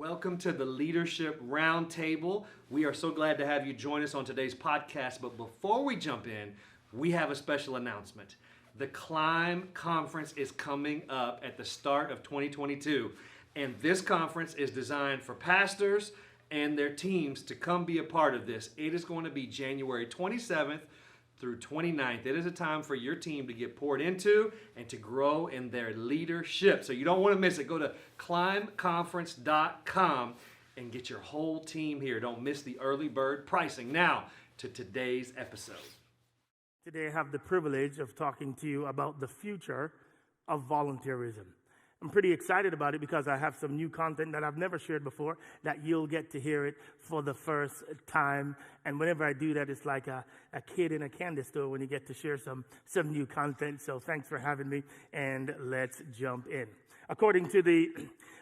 Welcome to the Leadership Roundtable. We are so glad to have you join us on today's podcast. But before we jump in, we have a special announcement. The Climb Conference is coming up at the start of 2022. And this conference is designed for pastors and their teams to come be a part of this. It is going to be January 27th through 29th. It is a time for your team to get poured into and to grow in their leadership. So you don't want to miss it. Go to climbconference.com and get your whole team here. Don't miss the early bird pricing. Now to today's episode. Today I have the privilege of talking to you about the future of volunteerism. I'm pretty excited about it because I have some new content that I've never shared before that you'll get to hear it for the first time. And whenever I do that, it's like a kid in a candy store when you get to share some new content. So thanks for having me, and let's jump in. According to the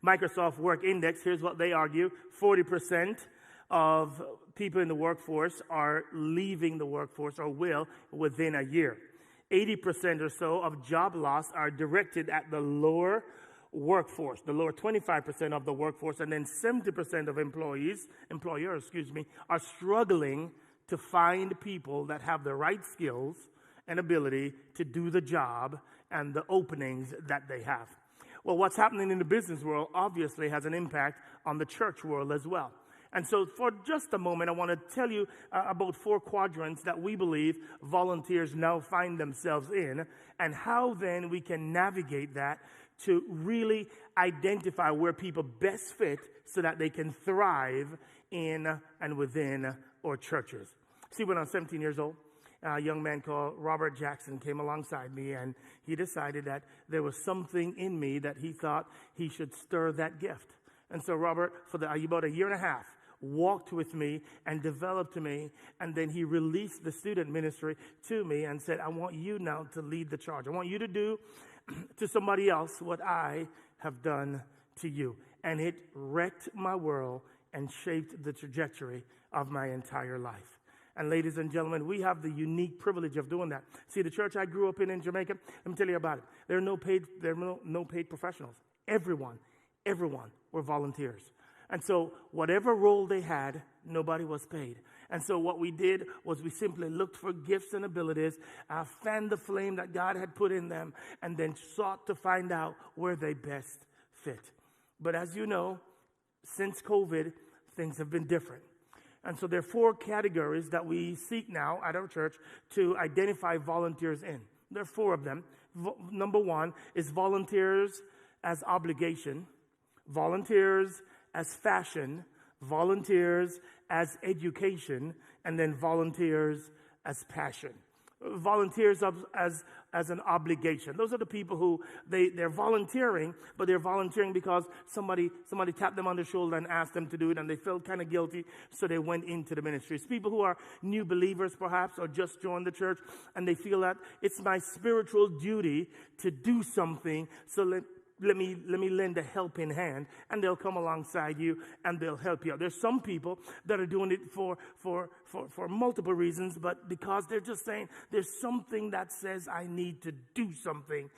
Microsoft Work Index, here's what they argue. 40% of people in the workforce are leaving the workforce or will within a year. 80% or so of job loss are directed at the lower workforce, the lower 25% of the workforce, and then 70% of employers, are struggling to find people that have the right skills and ability to do the job and the openings that they have. Well, what's happening in the business world obviously has an impact on the church world as well. And so for just a moment, I want to tell you about 4 quadrants that we believe volunteers now find themselves in, and how then we can navigate that to really identify where people best fit so that they can thrive in and within our churches. See, when I was 17 years old, a young man called Robert Jackson came alongside me, and he decided that there was something in me that he thought he should stir that gift. And so Robert, for about a year and a half, walked with me and developed me, and then he released the student ministry to me and said, I want you now to lead the charge. I want you to do to somebody else what I have done to you. And it wrecked my world and shaped the trajectory of my entire life. And ladies and gentlemen, we have the unique privilege of doing that. See, the church I grew up in Jamaica, let me tell you about it. There are no paid professionals. Everyone were volunteers. And so whatever role they had, nobody was paid. And so what we did was we simply looked for gifts and abilities, fanned the flame that God had put in them, and then sought to find out where they best fit. But as you know, since COVID, things have been different. And so there are 4 categories that we seek now at our church to identify volunteers in. There are 4 of them. Number 1 is volunteers as obligation, volunteers as fashion, volunteers as education, and then volunteers as passion. Volunteers as an obligation. Those are the people who they're volunteering, but they're volunteering because somebody tapped them on the shoulder and asked them to do it, and they felt kind of guilty, so they went into the ministry. It's people who are new believers perhaps, or just joined the church, and they feel that it's my spiritual duty to do something, so let me lend a helping hand, and they'll come alongside you and they'll help you out. There's some people that are doing it for multiple reasons, but because they're just saying there's something that says I need to do something,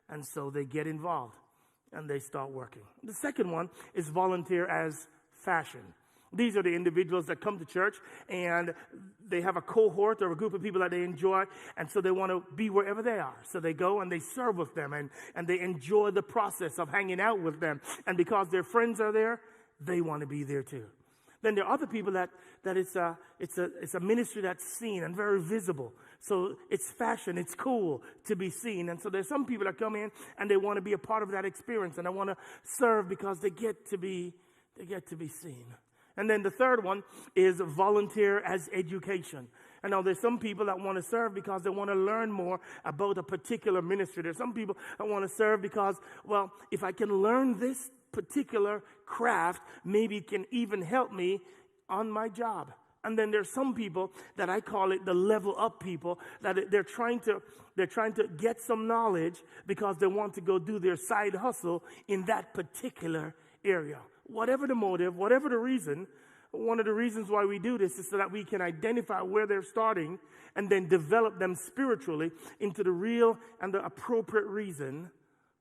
and so they get involved and they start working. The second one is volunteer as fashion. These are the individuals that come to church and they have a cohort or a group of people that they enjoy, and so they want to be wherever they are. So they go and they serve with them, and they enjoy the process of hanging out with them. And because their friends are there, they want to be there too. Then there are other people that it's a ministry that's seen and very visible. So it's fashion, it's cool to be seen. And so there's some people that come in and they want to be a part of that experience, and they want to serve because they get to be seen. And then the third one is volunteer as education. And now there's some people that want to serve because they want to learn more about a particular ministry. There's some people that want to serve because, well, if I can learn this particular craft, maybe it can even help me on my job. And then there's some people that I call it the level up people, that they're trying to get some knowledge because they want to go do their side hustle in that particular area. Whatever the motive, whatever the reason, one of the reasons why we do this is so that we can identify where they're starting and then develop them spiritually into the real and the appropriate reason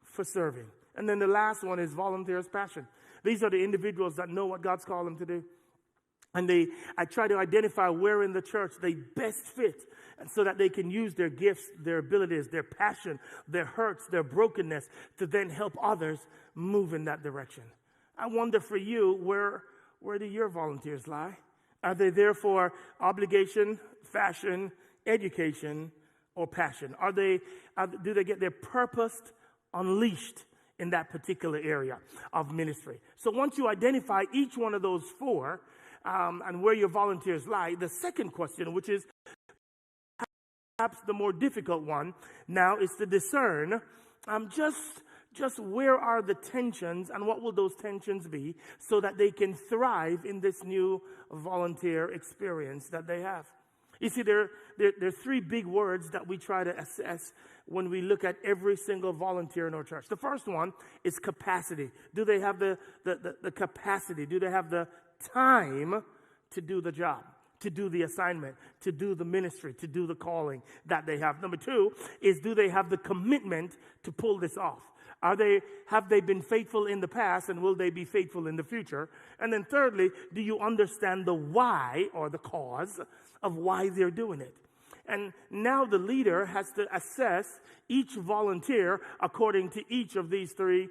for serving. And then the last one is volunteer as passion. These are the individuals that know what God's called them to do. And I try to identify where in the church they best fit, and so that they can use their gifts, their abilities, their passion, their hurts, their brokenness to then help others move in that direction. I wonder for you, where do your volunteers lie? Are they there for obligation, fashion, education, or passion? Do they get their purpose unleashed in that particular area of ministry? So once you identify each one of those four, and where your volunteers lie, the second question, which is perhaps the more difficult one now, is to discern just where are the tensions and what will those tensions be so that they can thrive in this new volunteer experience that they have. You see, there are three big words that we try to assess when we look at every single volunteer in our church. The first one is capacity. Do they have the capacity? Do they have the time to do the job, to do the assignment, to do the ministry, to do the calling that they have? Number two is, do they have the commitment to pull this off? Have they been faithful in the past, and will they be faithful in the future? And then thirdly, do you understand the why or the cause of why they're doing it? And now the leader has to assess each volunteer according to each of these three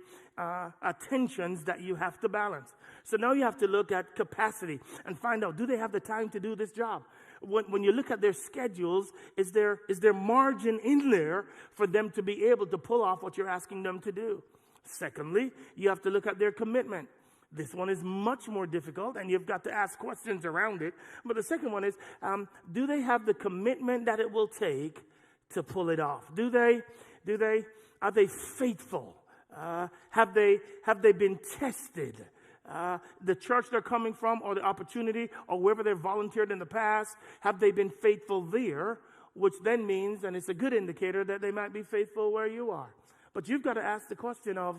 tensions that you have to balance. So now you have to look at capacity and find out, do they have the time to do this job? When you look at their schedules, is there margin in there for them to be able to pull off what you're asking them to do? Secondly, you have to look at their commitment. This one is much more difficult, and you've got to ask questions around it. But the second one is, do they have the commitment that it will take to pull it off? Are they faithful? Have they been tested? The church they're coming from, or the opportunity, or wherever they've volunteered in the past, have they been faithful there? Which then means, and it's a good indicator, that they might be faithful where you are. But you've got to ask the question of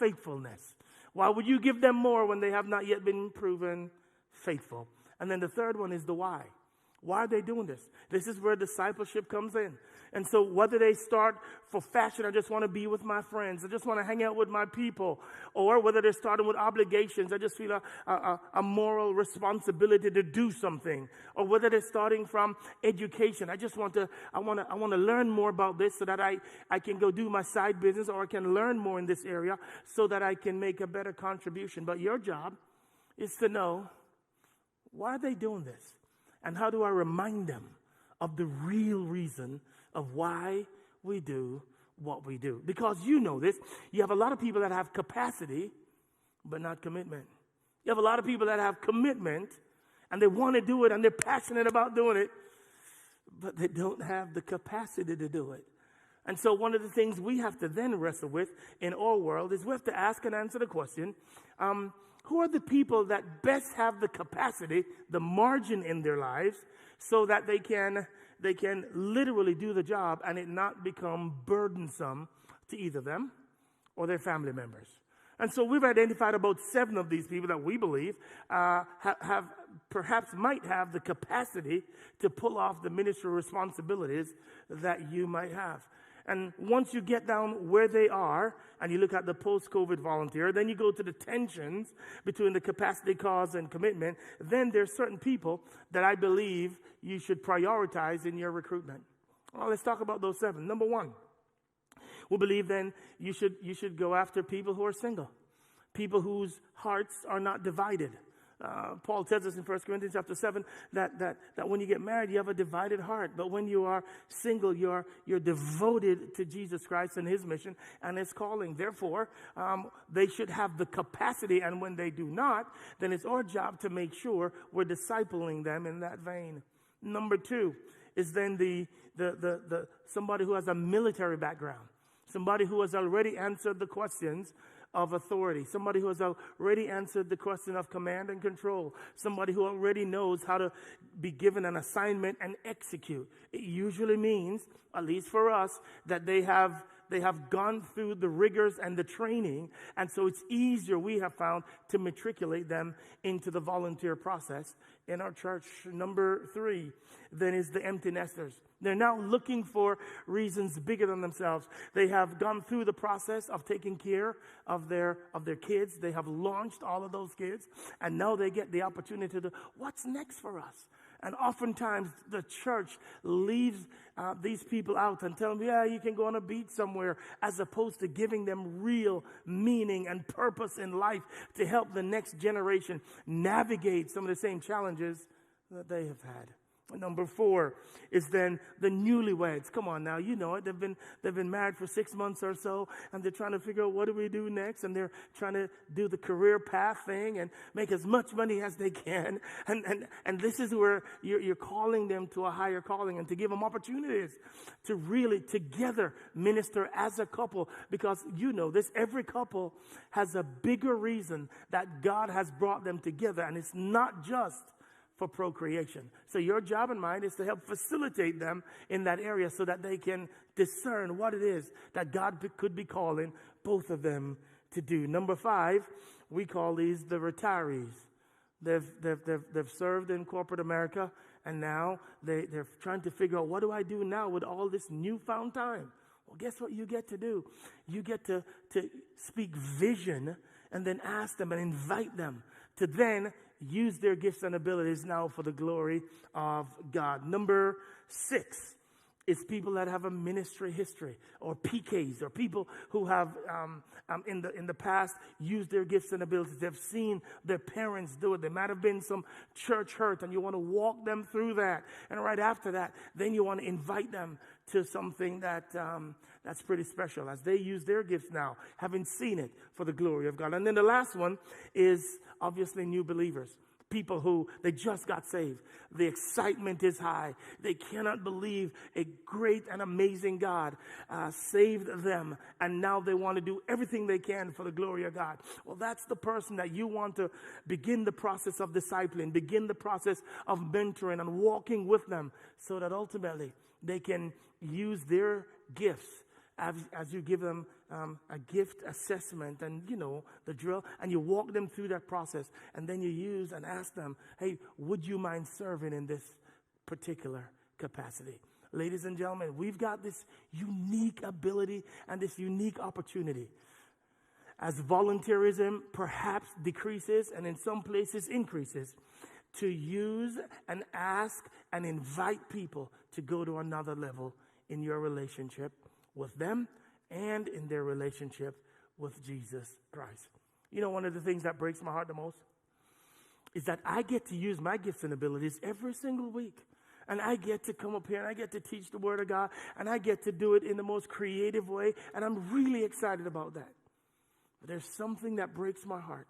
faithfulness. Why would you give them more when they have not yet been proven faithful? And then the third one is the why. Why are they doing this? This is where discipleship comes in. And so whether they start for fashion, I just want to be with my friends, I just want to hang out with my people, or whether they're starting with obligations, I just feel a moral responsibility to do something, or whether they're starting from education, I want to learn more about this so that I can go do my side business, or I can learn more in this area so that I can make a better contribution. But your job is to know, why are they doing this? And how do I remind them of the real reason of why we do what we do? Because you know this. You have a lot of people that have capacity, but not commitment. You have a lot of people that have commitment, and they want to do it, and they're passionate about doing it, but they don't have the capacity to do it. And so one of the things we have to then wrestle with in our world is we have to ask and answer the question, who are the people that best have the capacity, the margin in their lives, so that they can literally do the job and it not become burdensome to either them or their family members? And so we've identified about 7 of these people that we believe might have the capacity to pull off the ministry responsibilities that you might have. And once you get down where they are, and you look at the post-COVID volunteer, then you go to the tensions between the capacity, cause, and commitment, then there's certain people that I believe you should prioritize in your recruitment. Well, let's talk about those 7. Number 1, we believe then you should go after people who are single, people whose hearts are not divided. Paul tells us in 1 Corinthians chapter 7 that when you get married, you have a divided heart. But when you are single, you're devoted to Jesus Christ and his mission and his calling. Therefore, they should have the capacity. And when they do not, then it's our job to make sure we're discipling them in that vein. Number 2 is then the somebody who has a military background, somebody who has already answered the questions of authority, somebody who has already answered the question of command and control, somebody who already knows how to be given an assignment and execute. It usually means, at least for us, that they have They have gone through the rigors and the training, and so it's easier, we have found, to matriculate them into the volunteer process in our church. Number 3 then is the empty nesters. They're now looking for reasons bigger than themselves. They have gone through the process of taking care of their kids. They have launched all of those kids, and now they get the opportunity to, what's next for us? And oftentimes the church leaves these people out and tell them, yeah, you can go on a beach somewhere, as opposed to giving them real meaning and purpose in life to help the next generation navigate some of the same challenges that they have had. Number 4 is then the newlyweds. Come on now, you know it. They've been married for 6 months or so, and they're trying to figure out, what do we do next? And they're trying to do the career path thing and make as much money as they can. And this is where you're calling them to a higher calling, and to give them opportunities to really together minister as a couple. Because you know this, every couple has a bigger reason that God has brought them together, and it's not just for procreation. So your job and mine is to help facilitate them in that area so that they can discern what it is that God could be calling both of them to do. Number 5, we call these the retirees. They've served in corporate America, and now they're trying to figure out, what do I do now with all this newfound time? Well, guess what you get to do? You get to speak vision, and then ask them and invite them to then use their gifts and abilities now for the glory of God. Number 6 is people that have a ministry history, or PKs, or people who have in the past used their gifts and abilities. They've seen their parents do it. There might have been some church hurt, and you want to walk them through that. And right after that, then you want to invite them to something that's pretty special, as they use their gifts now, having seen it for the glory of God. And then the last one is obviously new believers. People who, they just got saved. The excitement is high. They cannot believe a great and amazing God saved them, and now they want to do everything they can for the glory of God. Well, that's the person that you want to begin the process of discipling, begin the process of mentoring and walking with them, so that ultimately they can use their gifts as you give them a gift assessment, and you know the drill, and you walk them through that process, and then you use and ask them, hey, would you mind serving in this particular capacity? Ladies and gentlemen, we've got this unique ability and this unique opportunity. As volunteerism perhaps decreases and in some places increases, to use and ask and invite people to go to another level in your relationship with them and in their relationship with Jesus Christ. You know, one of the things that breaks my heart the most is that I get to use my gifts and abilities every single week. And I get to come up here and I get to teach the Word of God, and I get to do it in the most creative way, and I'm really excited about that. But there's something that breaks my heart,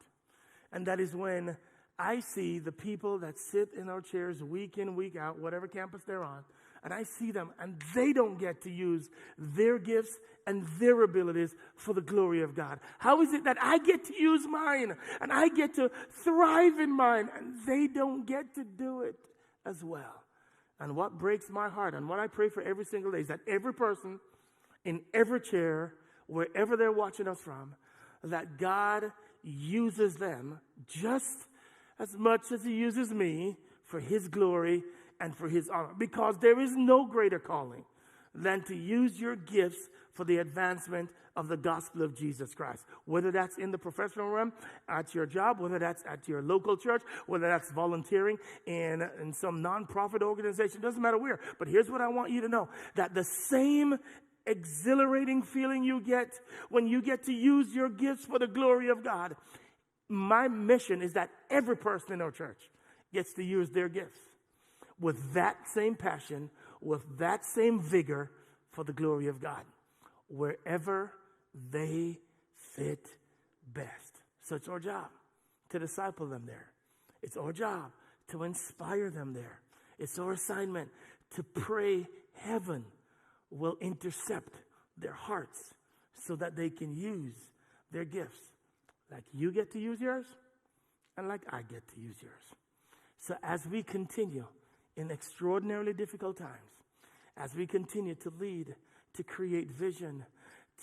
and that is when I see the people that sit in our chairs week in, week out, whatever campus they're on, and I see them, and they don't get to use their gifts and their abilities for the glory of God. How is it that I get to use mine, and I get to thrive in mine, and they don't get to do it as well? And what breaks my heart, and what I pray for every single day, is that every person in every chair, wherever they're watching us from, that God uses them just as much as He uses me for His glory and for His honor. Because there is no greater calling than to use your gifts for the advancement of the gospel of Jesus Christ. Whether that's in the professional realm, at your job, whether that's at your local church, whether that's volunteering in some nonprofit organization, doesn't matter where. But here's what I want you to know, that the same exhilarating feeling you get when you get to use your gifts for the glory of God, my mission is that every person in our church gets to use their gifts with that same passion, with that same vigor for the glory of God, wherever they fit best. So it's our job to disciple them there. It's our job to inspire them there. It's our assignment to pray heaven will intercept their hearts so that they can use their gifts like you get to use yours and like I get to use yours. So as we continue in extraordinarily difficult times, as we continue to lead, to create vision,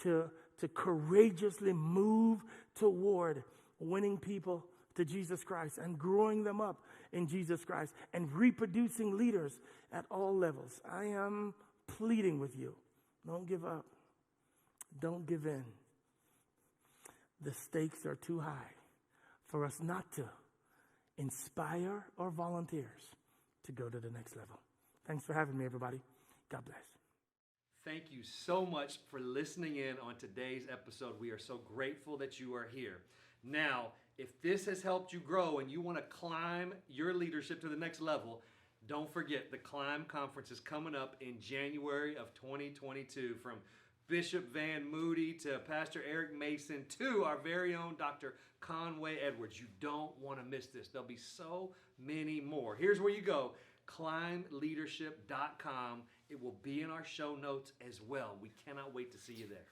to courageously move toward winning people to Jesus Christ and growing them up in Jesus Christ and reproducing leaders at all levels. I am pleading with you. Don't give up. Don't give in. The stakes are too high for us not to inspire our volunteers to go to the next level. Thanks for having me, everybody. God bless. Thank you so much for listening in on today's episode. We are so grateful that you are here. Now, if this has helped you grow and you want to climb your leadership to the next level, don't forget the Climb Conference is coming up in January of 2022. From Bishop Van Moody to Pastor Eric Mason to our very own Dr. Conway Edwards. You don't want to miss this. There'll be so many more. Here's where you go. ClimbLeadership.com. It will be in our show notes as well. We cannot wait to see you there.